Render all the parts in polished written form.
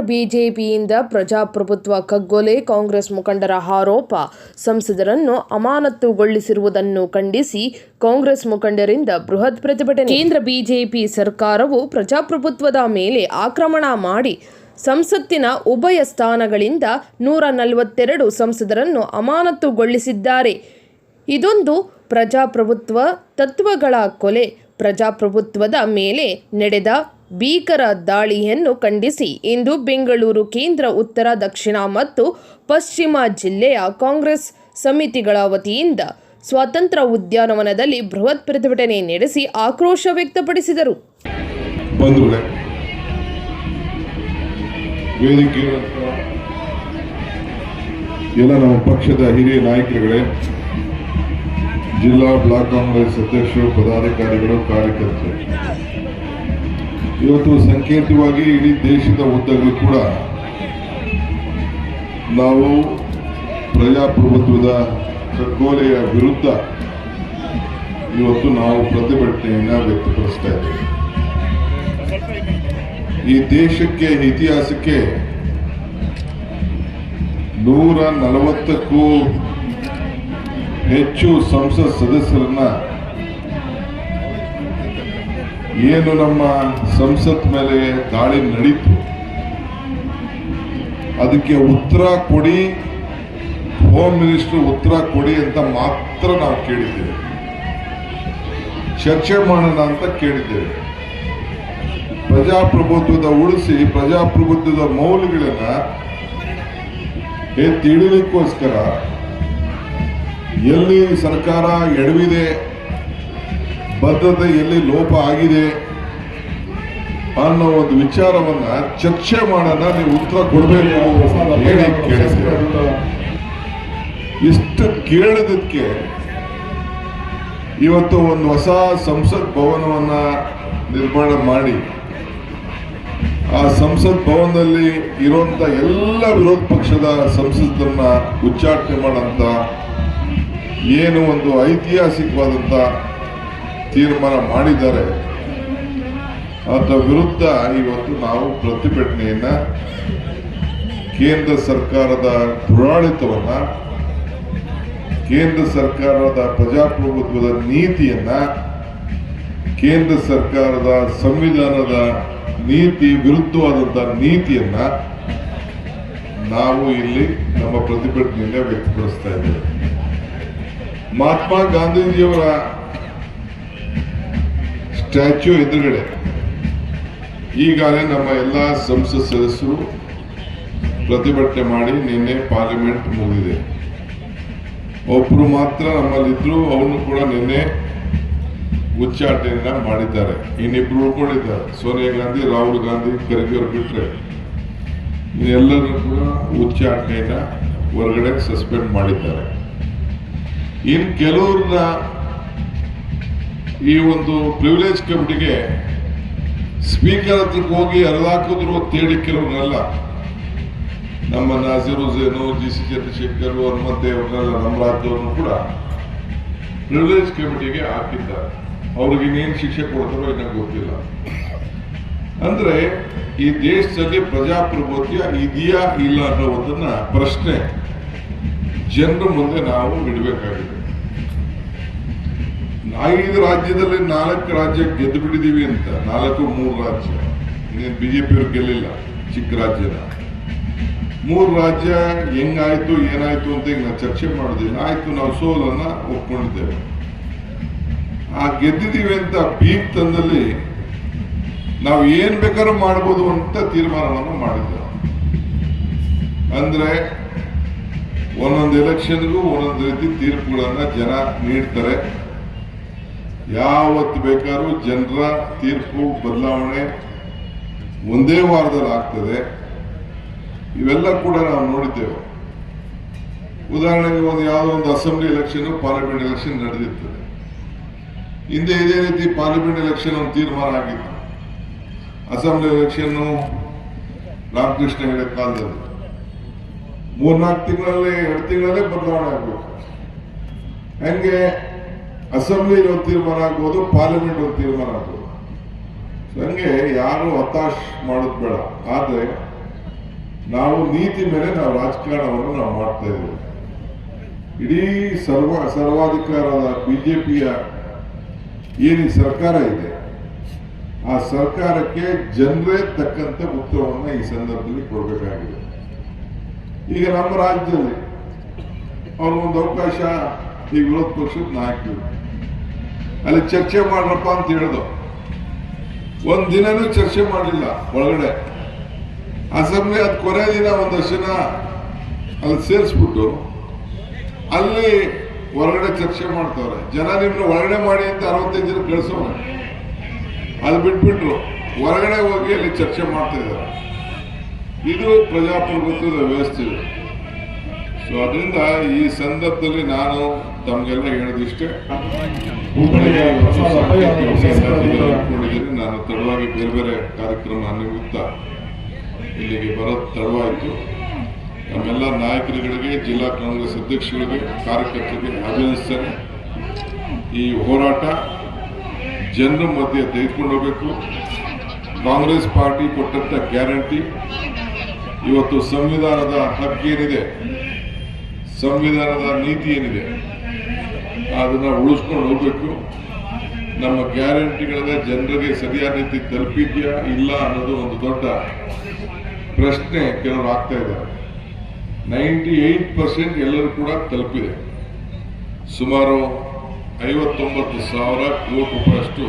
ಬಿಜೆಪಿಯಿಂದ ಪ್ರಜಾಪ್ರಭುತ್ವ ಕಗ್ಗೊಲೆ ಕಾಂಗ್ರೆಸ್ ಮುಖಂಡರ ಆರೋಪ. ಸಂಸದರನ್ನು ಅಮಾನತುಗೊಳಿಸಿರುವುದನ್ನು ಖಂಡಿಸಿ ಕಾಂಗ್ರೆಸ್ ಮುಖಂಡರಿಂದ ಬೃಹತ್ ಪ್ರತಿಭಟನೆ. ಕೇಂದ್ರ ಬಿಜೆಪಿ ಸರ್ಕಾರವು ಪ್ರಜಾಪ್ರಭುತ್ವದ ಮೇಲೆ ಆಕ್ರಮಣ ಮಾಡಿ ಸಂಸತ್ತಿನ ಉಭಯ ಸ್ಥಾನಗಳಿಂದ 142 ಸಂಸದರನ್ನು ಅಮಾನತುಗೊಳಿಸಿದ್ದಾರೆ. ಇದೊಂದು ಪ್ರಜಾಪ್ರಭುತ್ವ ತತ್ವಗಳ ಕೊಲೆ. ಪ್ರಜಾಪ್ರಭುತ್ವದ ಮೇಲೆ ನಡೆದ ಭೀಕರ ದಾಳಿಯನ್ನು ಖಂಡಿಸಿ ಇಂದು ಬೆಂಗಳೂರು ಕೇಂದ್ರ, ಉತ್ತರ, ದಕ್ಷಿಣ ಮತ್ತು ಪಶ್ಚಿಮ ಜಿಲ್ಲೆಯ ಕಾಂಗ್ರೆಸ್ ಸಮಿತಿಗಳ ವತಿಯಿಂದ ಸ್ವಾತಂತ್ರ್ಯ ಉದ್ಯಾನವನದಲ್ಲಿ ಬೃಹತ್ ಪ್ರತಿಭಟನೆ ನಡೆಸಿ ಆಕ್ರೋಶ ವ್ಯಕ್ತಪಡಿಸಿದರು. ಎಲ್ಲ ನಮ್ಮ ಪಕ್ಷದ ಹಿರಿಯ ನಾಯಕರುಗಳೇ, ಜಿಲ್ಲಾ ಬ್ಲಾಕ್ ಕಾಂಗ್ರೆಸ್ ಅಧ್ಯಕ್ಷರು, ಪದಾಧಿಕಾರಿಗಳು, ಕಾರ್ಯಕರ್ತರು, ಇವತ್ತು ಸಂಕೇತವಾಗಿ ಇಡೀ ದೇಶದ ಉದ್ದಗಲೂ ಕೂಡ ನಾವು ಪ್ರಜಾಪ್ರಭುತ್ವದ ಕಗ್ಗೊಲೆಯ ವಿರುದ್ಧ ಇವತ್ತು ನಾವು ಪ್ರತಿಭಟನೆಯನ್ನು ವ್ಯಕ್ತಪಡಿಸ್ತಾ ಇದ್ದೇವೆ. ಈ ದೇಶಕ್ಕೆ, ಇತಿಹಾಸಕ್ಕೆ 140ಕ್ಕೂ ಹೆಚ್ಚು ಸಂಸತ್ ಸದಸ್ಯರನ್ನ ಏನು ನಮ್ಮ ಸಂಸತ್ ಮೇಲೆ ದಾಳಿ ನಡೀತು ಅದಕ್ಕೆ ಉತ್ತರ ಕೊಡಿ, ಹೋಮ್ ಮಿನಿಸ್ಟರ್ ಉತ್ತರ ಕೊಡಿ ಅಂತ ಮಾತ್ರ ನಾವು ಕೇಳಿದ್ದೇವೆ, ಚರ್ಚೆ ಮಾಡೋಣ ಅಂತ ಕೇಳಿದ್ದೇವೆ. ಪ್ರಜಾಪ್ರಭುತ್ವದ ಉಳಿಸಿ ಪ್ರಜಾಪ್ರಭುತ್ವದ ಮೌಲ್ಯಗಳನ್ನ ತಿಳಿಲಿಕ್ಕೋಸ್ಕರ ಎಲ್ಲಿ ಸರ್ಕಾರ ಎಡವಿದೆ, ಬದ್ಧತೆ ಎಲ್ಲಿ ಲೋಪ ಆಗಿದೆ ಅನ್ನೋ ಒಂದು ವಿಚಾರವನ್ನ ಚರ್ಚೆ ಮಾಡೋಣ, ನೀವು ಉತ್ತರ ಕೊಡಬೇಕು ಹೇಳಿ ಕೇಳಿಸ್ತೇವೆ. ಇಷ್ಟು ಕೇಳಿದಕ್ಕೆ ಇವತ್ತು ಒಂದು ಹೊಸ ಸಂಸತ್ ಭವನವನ್ನ ನಿರ್ಮಾಣ ಮಾಡಿ ಆ ಸಂಸತ್ ಭವನದಲ್ಲಿ ಇರುವಂತ ಎಲ್ಲ ವಿರೋಧ ಪಕ್ಷದ ಸಂಸದರನ್ನ ಉಚ್ಚಾಟನೆ ಮಾಡಂತ ಏನು ಒಂದು ಐತಿಹಾಸಿಕವಾದಂತ ತೀರ್ಮಾನ ಮಾಡಿದ್ದಾರೆ, ಅದರ ವಿರುದ್ಧ ಇವತ್ತು ನಾವು ಪ್ರತಿಭಟನೆಯನ್ನ, ಕೇಂದ್ರ ಸರ್ಕಾರದ ದುರಾಡಳಿತವನ್ನ, ಕೇಂದ್ರ ಸರ್ಕಾರದ ಪ್ರಜಾಪ್ರಭುತ್ವದ ನೀತಿಯನ್ನ, ಕೇಂದ್ರ ಸರ್ಕಾರದ ಸಂವಿಧಾನದ ನೀತಿ ವಿರುದ್ಧವಾದಂತಹ ನೀತಿಯನ್ನ ನಾವು ಇಲ್ಲಿ ನಮ್ಮ ಪ್ರತಿಭಟನೆಯಿಂದ ವ್ಯಕ್ತಪಡಿಸ್ತಾ ಇದ್ದೇವೆ. ಮಹಾತ್ಮ ಗಾಂಧೀಜಿಯವರ ಸ್ಟ್ಯಾಚ್ಯೂ ಎದುರುಗಡೆ ಈಗಾಗಲೇ ನಮ್ಮ ಎಲ್ಲ ಸಂಸತ್ ಸದಸ್ಯರು ಪ್ರತಿಭಟನೆ ಮಾಡಿ ನಿನ್ನೆ ಪಾರ್ಲಿಮೆಂಟ್ ಮುಗಿದಿದೆ. ಒಬ್ರು ಮಾತ್ರ ನಮ್ಮಲ್ಲಿದ್ರು, ಅವನು ಕೂಡ ನಿನ್ನೆ ಉಚ್ಚಾಟನೆಯನ್ನ ಮಾಡಿದ್ದಾರೆ. ಇನ್ನಿಬ್ರು ಉಳ್ಕೊಂಡಿದ್ದಾರೆ, ಸೋನಿಯಾ ಗಾಂಧಿ, ರಾಹುಲ್ ಗಾಂಧಿ, ಖರ್ಗೆ ಅವರು ಬಿಟ್ರೆ ಎಲ್ಲರೂ ಕೂಡ ಉಚ್ಚಾಟನೆಯನ್ನ ಹೊರಗಡೆ ಸಸ್ಪೆಂಡ್ ಮಾಡಿದ್ದಾರೆ. ಇನ್ ಕೆಲವ್ರನ್ನ ಈ ಒಂದು ಪ್ರಿವಿಲೇಜ್ ಕಮಿಟಿಗೆ ಸ್ಪೀಕರ್ ಹತ್ರಕ್ಕೆ ಹೋಗಿ ಹರಿದಾಕಿದ್ರು ತೇಡಿ ಕೆಲವ್ರನ್ನೆಲ್ಲ, ನಮ್ಮ ನಾಸೀರ್ ಹುಸೇನು, ಜಿ.ಸಿ. ಚಂದ್ರಶೇಖರ್, ಹನುಮಂತೇವ್ರನ್ನೆಲ್ಲ ನಮ್ಮ ರಾಜ್ಯವನ್ನು ಕೂಡ ಪ್ರಿವಿಲೇಜ್ ಕಮಿಟಿಗೆ ಹಾಕಿದ್ದಾರೆ. ಅವ್ರಿಗೆ ಇನ್ನೇನು ಶಿಕ್ಷೆ ಕೊಡ್ತಾರೋ ಇನ್ನೂ ಗೊತ್ತಿಲ್ಲ. ಅಂದ್ರೆ ಈ ದೇಶದಲ್ಲಿ ಪ್ರಜಾಪ್ರಭುತ್ವ ಇದೆಯಾ ಇಲ್ಲ ಅನ್ನೋದನ್ನ ಪ್ರಶ್ನೆ ಜನರ ಮುಂದೆ ನಾವು ಇಡಬೇಕಾಗಿದೆ. 5 ರಾಜ್ಯದಲ್ಲಿ 4 ರಾಜ್ಯ ಗೆದ್ದು ಬಿಟ್ಟಿದೀವಿ ಅಂತ, 3 ರಾಜ್ಯ ಇನ್ನೇನು ಬಿಜೆಪಿಯವ್ರು ಗೆಲ್ಲಿಲ್ಲ, ಚಿಕ್ಕ ರಾಜ್ಯನ 3 ರಾಜ್ಯ ಹೆಂಗಾಯ್ತು ಏನಾಯ್ತು ಅಂತ ಈಗ ನಾವು ಚರ್ಚೆ ಮಾಡೋದಿಲ್ಲ. ಆಯ್ತು, ನಾವು ಸೋಲನ್ನ ಒಪ್ಕೊಂಡಿದ್ದೇವೆ. ಆ ಗೆದ್ದಿದ್ದೀವಿ ಅಂತ ಬೀಗ್ ತಂದಲ್ಲಿ ನಾವು ಏನ್ ಬೇಕಾದ್ರೂ ಮಾಡ್ಬೋದು ಅಂತ ತೀರ್ಮಾನವನ್ನು ಮಾಡಿದ್ದೇವೆ. ಅಂದ್ರೆ ಒಂದೊಂದು ಎಲೆಕ್ಷನ್ಗೂ ಒಂದೊಂದು ರೀತಿ ತೀರ್ಪುಗಳನ್ನ ಜನ ನೀಡ್ತಾರೆ. ಯಾವತ್ತು ಬೇಕಾದ್ರೂ ಜನರ ತೀರ್ಪು ಬದಲಾವಣೆ ಒಂದೇ ವಾರದಲ್ಲಿ ಆಗ್ತದೆ. ಇವೆಲ್ಲ ಕೂಡ ನಾವು ನೋಡಿದ್ದೇವೆ. ಉದಾಹರಣೆಗೆ ಯಾವುದೋ ಒಂದು ಅಸೆಂಬ್ಲಿ ಎಲೆಕ್ಷನ್, ಪಾರ್ಲಿಮೆಂಟ್ ಎಲೆಕ್ಷನ್ ನಡೆದಿರ್ತದೆ. ಹಿಂದೆ ಇದೇ ರೀತಿ ಪಾರ್ಲಿಮೆಂಟ್ ಎಲೆಕ್ಷನ್ ಒಂದು ತೀರ್ಮಾನ ಆಗಿತ್ತು. ಅಸೆಂಬ್ಲಿ ಎಲೆಕ್ಷನ್ ರಾಮಕೃಷ್ಣ ಹೆಗಡೆ ಕಾಲದಲ್ಲಿ 3-4 ತಿಂಗಳಲ್ಲಿ 2 ತಿಂಗಳಲ್ಲೇ ಬದಲಾವಣೆ ಆಗಬೇಕು. ಹಂಗೆ ಅಸೆಂಬ್ಲಿ ಒಂದು ತೀರ್ಮಾನ ಆಗ್ಬೋದು, ಪಾರ್ಲಿಮೆಂಟ್ ಒಂದು ತೀರ್ಮಾನ ಆಗ್ಬೋದು. ಹಂಗೆ ಯಾರು ಹತಾಶ್ ಮಾಡೋದು ಬೇಡ. ಆದ್ರೆ ನಾವು ನೀತಿ ಮೇಲೆ ನಾವು ರಾಜಕಾರಣವನ್ನು ನಾವು ಮಾಡ್ತಾ ಇದ್ದೇವೆ. ಇಡೀ ಸರ್ವಾಧಿಕಾರದ ಬಿಜೆಪಿಯ ಏನು ಸರ್ಕಾರ ಇದೆ, ಆ ಸರ್ಕಾರಕ್ಕೆ ಜನರೇ ತಕ್ಕಂತ ಉತ್ತರವನ್ನು ಈ ಸಂದರ್ಭದಲ್ಲಿ ಕೊಡಬೇಕಾಗಿದೆ. ಈಗ ನಮ್ಮ ರಾಜ್ಯದಲ್ಲಿ ಅವ್ರಿಗೊಂದು ಅವಕಾಶ ಈ ವಿರೋಧ ಪಕ್ಷದ ನಾಯಕರು ಅಲ್ಲಿ ಚರ್ಚೆ ಮಾಡ್ರಪ್ಪ ಅಂತ ಹೇಳಿದ್ರು. ಒಂದ್ ದಿನನೂ ಚರ್ಚೆ ಮಾಡಲಿಲ್ಲ. ಒಳಗಡೆ ಅಸೆಂಬ್ಲಿ ಅದು ಕೊನೆ ದಿನ ಒಂದಷ್ಟು ಜನ ಅಲ್ಲಿ ಸೇರಿಸ್ಬಿಟ್ಟು ಅಲ್ಲಿ ಹೊರಗಡೆ ಚರ್ಚೆ ಮಾಡ್ತಾವ್ರೆ. ಜನ ನಿಮ್ನ ಒಳಗಡೆ ಮಾಡಿ ಅಂತ 65 ಜನ ಕಳಿಸೋರು, ಅದು ಬಿಟ್ಬಿಟ್ರು ಹೊರಗಡೆ ಹೋಗಿ ಅಲ್ಲಿ ಚರ್ಚೆ ಮಾಡ್ತಾ ಇದ್ದಾರೆ. ಇದು ಪ್ರಜಾಪ್ರಭುತ್ವದ ವ್ಯವಸ್ಥೆ. ಸೊ ಅದರಿಂದ ಈ ಸಂದರ್ಭದಲ್ಲಿ ನಾನು ತಮಗೆಲ್ಲ ಹೇಳೋದಿಷ್ಟೇ, ನಾನು ತಡವಾಗಿ ಬೇರೆ ಬೇರೆ ಕಾರ್ಯಕ್ರಮ ನಿಮಿತ್ತ ಇಲ್ಲಿಗೆ ಬರೋದು ತಡವಾಯಿತು. ನಮ್ಮೆಲ್ಲ ನಾಯಕರುಗಳಿಗೆ, ಜಿಲ್ಲಾ ಕಾಂಗ್ರೆಸ್ ಅಧ್ಯಕ್ಷರಿಗೆ, ಕಾರ್ಯಕರ್ತರಿಗೆ ಅಭಿನಂದಿಸ್ತೇನೆ. ಈ ಹೋರಾಟ ಜನರ ಮಧ್ಯೆ ತೆಗೆದುಕೊಂಡು ಹೋಗಬೇಕು. ಕಾಂಗ್ರೆಸ್ ಪಾರ್ಟಿ ಕೊಟ್ಟಂತ ಗ್ಯಾರಂಟಿ, ಇವತ್ತು ಸಂವಿಧಾನದ ಹಕ್ಕೇನಿದೆ, ಸಂವಿಧಾನದ ನೀತಿ ಏನಿದೆ, ಅದನ್ನ ಉಳಿಸ್ಕೊಂಡು ಹೋಗ್ಬೇಕು. ನಮ್ಮ ಗ್ಯಾರಂಟಿಗಳನ್ನ ಜನರಿಗೆ ಸರಿಯಾದ ರೀತಿ ತಲುಪಿದ್ಯಾ ಇಲ್ಲ ಅನ್ನೋದು ಒಂದು ದೊಡ್ಡ ಪ್ರಶ್ನೆ ಕೆಲವರು ಆಗ್ತಾ ಇದ್ದಾರೆ. 98% ಎಲ್ಲರೂ ಕೂಡ ತಲುಪಿದೆ. ಸುಮಾರು 59,000 ಕೋಟಿ ರೂಪಾಯಿಯಷ್ಟು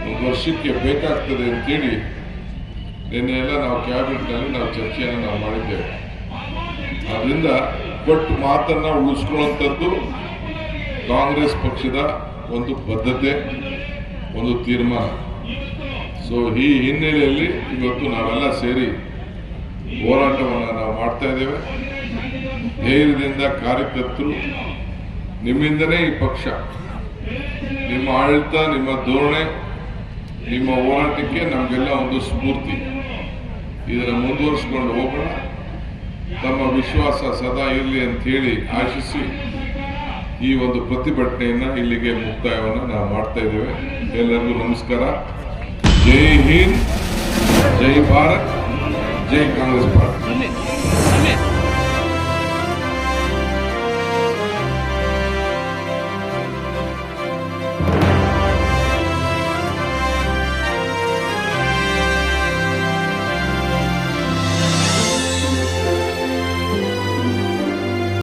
ಒಂದು ವರ್ಷಕ್ಕೆ ಬೇಕಾಗ್ತದೆ ಅಂತೇಳಿ ನಿನ್ನೆ ಎಲ್ಲ ನಾವು ಕ್ಯಾಬಿನೆಟ್ನಲ್ಲಿ ನಾವು ಚರ್ಚೆಯನ್ನು ನಾವು ಮಾಡಿದ್ದೇವೆ. ಆದ್ರಿಂದ ಕೊಟ್ಟು ಮಾತನ್ನ ಉಳಿಸ್ಕೊಳ್ಳುವಂಥದ್ದು ಕಾಂಗ್ರೆಸ್ ಪಕ್ಷದ ಒಂದು ಬದ್ಧತೆ, ಒಂದು ತೀರ್ಮಾನ. ಸೊ ಈ ಹಿನ್ನೆಲೆಯಲ್ಲಿ ಇವತ್ತು ನಾವೆಲ್ಲ ಸೇರಿ ಹೋರಾಟವನ್ನು ನಾವು ಮಾಡ್ತಾ ಇದ್ದೇವೆ. ಧೈರ್ಯದಿಂದ ಕಾರ್ಯಕರ್ತರು, ನಿಮ್ಮಿಂದನೇ ಈ ಪಕ್ಷ, ನಿಮ್ಮ ಆಡಳಿತ, ನಿಮ್ಮ ಧೋರಣೆ, ನಿಮ್ಮ ಹೋರಾಟಕ್ಕೆ ನಮಗೆಲ್ಲ ಒಂದು ಸ್ಫೂರ್ತಿ. ಇದನ್ನು ಮುಂದುವರಿಸಿಕೊಂಡು ಹೋಗೋಣ. ತಮ್ಮ ವಿಶ್ವಾಸ ಸದಾ ಇರಲಿ ಅಂತ ಹೇಳಿ ಆಶಿಸಿ ಈ ಒಂದು ಪ್ರತಿಭಟನೆಯನ್ನ ಇಲ್ಲಿಗೆ ಮುಕ್ತಾಯವನ್ನು ನಾವು ಮಾಡ್ತಾ ಇದ್ದೇವೆ. ಎಲ್ಲರಿಗೂ ನಮಸ್ಕಾರ. ಜೈ ಹಿಂದ್, ಜೈ ಭಾರತ್, ಜೈ ಕಾಂಗ್ರೆಸ್ ಪಾರ್ಟಿ.